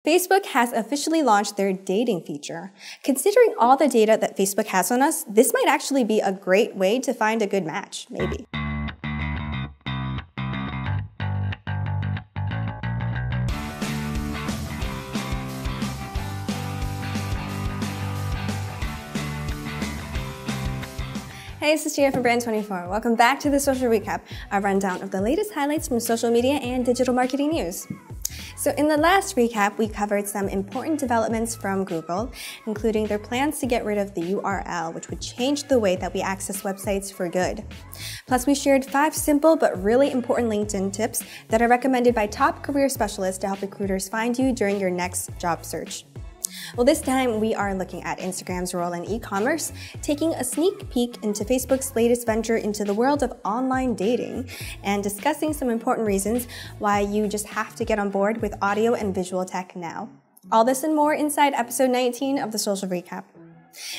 Facebook has officially launched their dating feature. Considering all the data that Facebook has on us, this might actually be a great way to find a good match, maybe. Hey, this is Chia from Brand24. Welcome back to the Social Recap, a rundown of the latest highlights from social media and digital marketing news. So in the last recap, we covered some important developments from Google, including their plans to get rid of the URL, which would change the way that we access websites for good. Plus, we shared 5 simple but really important LinkedIn tips that are recommended by top career specialists to help recruiters find you during your next job search. Well, this time we are looking at Instagram's role in e-commerce, taking a sneak peek into Facebook's latest venture into the world of online dating, and discussing some important reasons why you just have to get on board with audio and visual tech now. All this and more inside episode 19 of the Social Recap.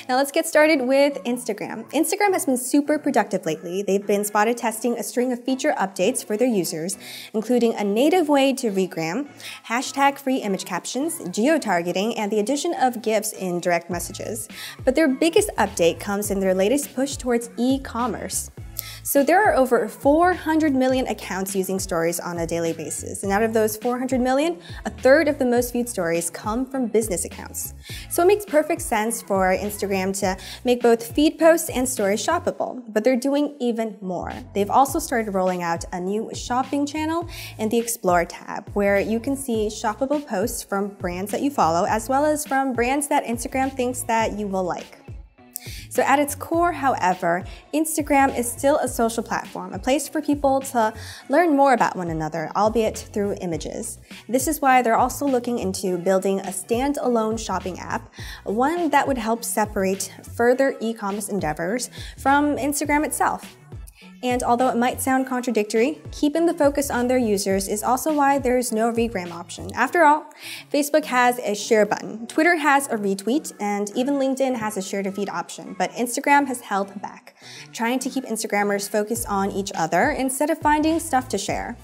Now let's get started with Instagram. Instagram has been super productive lately. They've been spotted testing a string of feature updates for their users, including a native way to regram, hashtag-free image captions, geo-targeting, and the addition of GIFs in direct messages. But their biggest update comes in their latest push towards e-commerce. So there are over 400 million accounts using stories on a daily basis. And out of those 400 million, a third of the most viewed stories come from business accounts. So it makes perfect sense for Instagram to make both feed posts and stories shoppable. But they're doing even more. They've also started rolling out a new shopping channel in the Explore tab, where you can see shoppable posts from brands that you follow, as well as from brands that Instagram thinks that you will like. So at its core, however, Instagram is still a social platform, a place for people to learn more about one another, albeit through images. This is why they're also looking into building a standalone shopping app, one that would help separate further e-commerce endeavors from Instagram itself. And although it might sound contradictory, keeping the focus on their users is also why there's no regram option. After all, Facebook has a share button, Twitter has a retweet, and even LinkedIn has a share to feed option. But Instagram has held back, trying to keep Instagrammers focused on each other instead of finding stuff to share.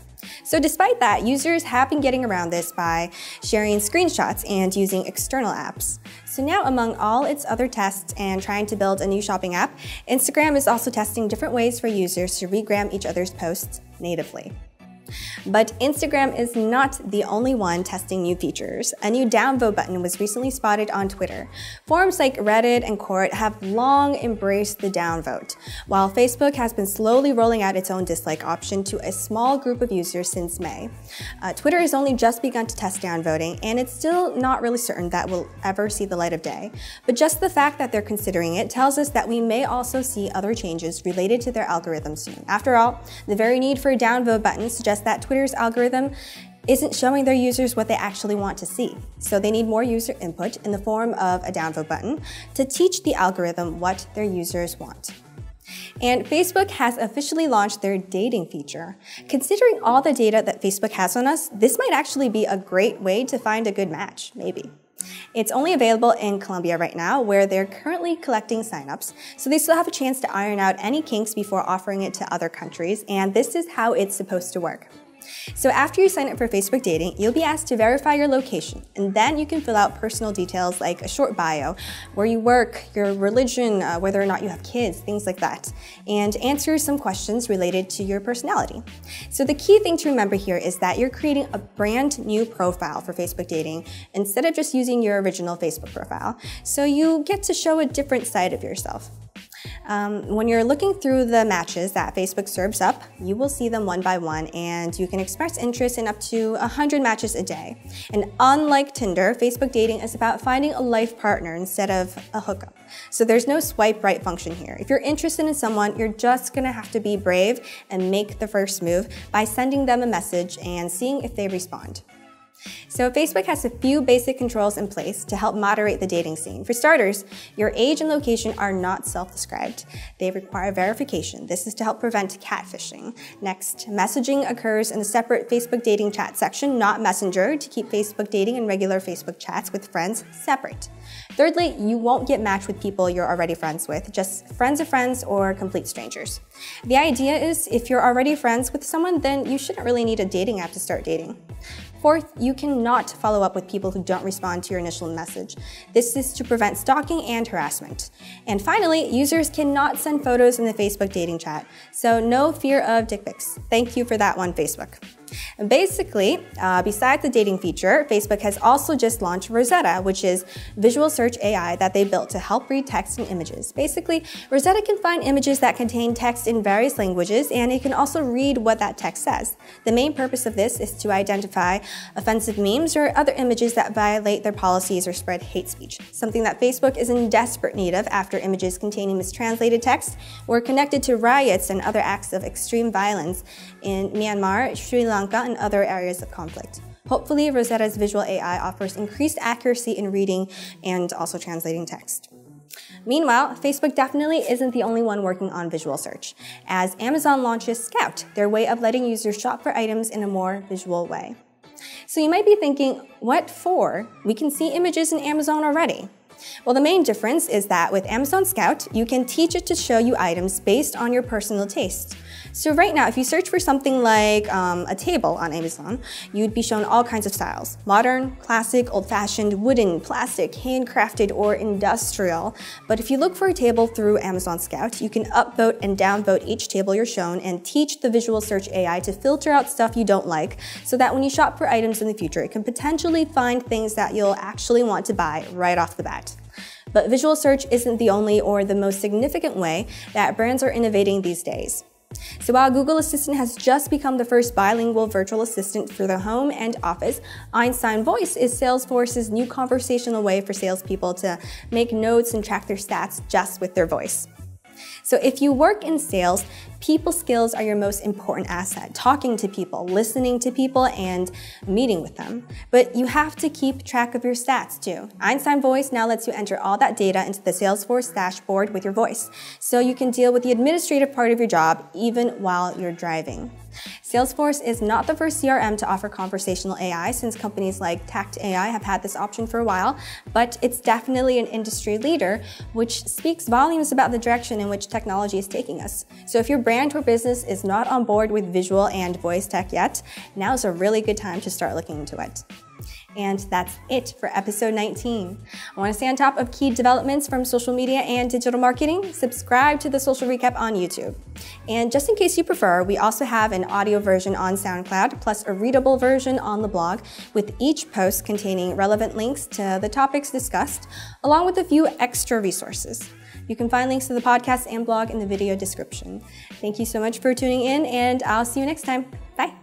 So despite that, users have been getting around this by sharing screenshots and using external apps. So now, among all its other tests and trying to build a new shopping app, Instagram is also testing different ways for users to regram each other's posts natively. But Instagram is not the only one testing new features. A new downvote button was recently spotted on Twitter. Forums like Reddit and Court have long embraced the downvote, while Facebook has been slowly rolling out its own dislike option to a small group of users since May. Twitter has only just begun to test downvoting, and it's still not really certain that will ever see the light of day. But just the fact that they're considering it tells us that we may also see other changes related to their algorithm soon. After all, the very need for a downvote button suggests that Twitter's algorithm isn't showing their users what they actually want to see. So they need more user input in the form of a downvote button to teach the algorithm what their users want. And Facebook has officially launched their dating feature. Considering all the data that Facebook has on us, this might actually be a great way to find a good match, maybe. It's only available in Colombia right now, where they're currently collecting signups, so they still have a chance to iron out any kinks before offering it to other countries, and this is how it's supposed to work. So after you sign up for Facebook Dating, you'll be asked to verify your location, and then you can fill out personal details like a short bio, where you work, your religion, whether or not you have kids, things like that, and answer some questions related to your personality. So the key thing to remember here is that you're creating a brand new profile for Facebook Dating instead of just using your original Facebook profile, so you get to show a different side of yourself. When you're looking through the matches that Facebook serves up, you will see them one by one, and you can express interest in up to 100 matches a day. And unlike Tinder, Facebook Dating is about finding a life partner instead of a hookup. So there's no swipe right function here. If you're interested in someone, you're just gonna have to be brave and make the first move by sending them a message and seeing if they respond. So Facebook has a few basic controls in place to help moderate the dating scene. For starters, your age and location are not self-described. They require verification. This is to help prevent catfishing. Next, messaging occurs in a separate Facebook dating chat section, not Messenger, to keep Facebook dating and regular Facebook chats with friends separate. Thirdly, you won't get matched with people you're already friends with, just friends of friends or complete strangers. The idea is if you're already friends with someone, then you shouldn't really need a dating app to start dating. Fourth, you cannot follow up with people who don't respond to your initial message. This is to prevent stalking and harassment. And finally, users cannot send photos in the Facebook dating chat, so no fear of dick pics. Thank you for that one, Facebook. And basically, besides the dating feature, Facebook has also just launched Rosetta, which is visual search AI that they built to help read text and images. Basically, Rosetta can find images that contain text in various languages, and it can also read what that text says. The main purpose of this is to identify offensive memes or other images that violate their policies or spread hate speech, something that Facebook is in desperate need of after images containing mistranslated text were connected to riots and other acts of extreme violence in Myanmar, Sri Lanka, and other areas of conflict. Hopefully, Rosetta's visual AI offers increased accuracy in reading and also translating text. Meanwhile, Facebook definitely isn't the only one working on visual search, as Amazon launches Scout, their way of letting users shop for items in a more visual way. So you might be thinking, what for? We can see images in Amazon already. Well, the main difference is that with Amazon Scout, you can teach it to show you items based on your personal taste. So right now, if you search for something like a table on Amazon, you'd be shown all kinds of styles: modern, classic, old-fashioned, wooden, plastic, handcrafted, or industrial. But if you look for a table through Amazon Scout, you can upvote and downvote each table you're shown and teach the visual search AI to filter out stuff you don't like, so that when you shop for items in the future, it can potentially find things that you'll actually want to buy right off the bat. But visual search isn't the only or the most significant way that brands are innovating these days. So while Google Assistant has just become the first bilingual virtual assistant for the home and office, Einstein Voice is Salesforce's new conversational way for salespeople to make notes and track their stats just with their voice. So if you work in sales, people skills are your most important asset: talking to people, listening to people, and meeting with them. But you have to keep track of your stats too. Einstein Voice now lets you enter all that data into the Salesforce dashboard with your voice, so you can deal with the administrative part of your job even while you're driving. Salesforce is not the first CRM to offer conversational AI, since companies like Tact AI have had this option for a while, but it's definitely an industry leader, which speaks volumes about the direction in which technology is taking us. So if your brand or business is not on board with visual and voice tech yet, now's a really good time to start looking into it. And that's it for episode 19. I want to stay on top of key developments from social media and digital marketing. Subscribe to the Social Recap on YouTube. And just in case you prefer, we also have an audio version on Soundcloud, plus a readable version on the blog, with each post containing relevant links to the topics discussed, along with a few extra resources. You can find links to the podcast and blog in the video description. Thank you so much for tuning in, and I'll see you next time. Bye.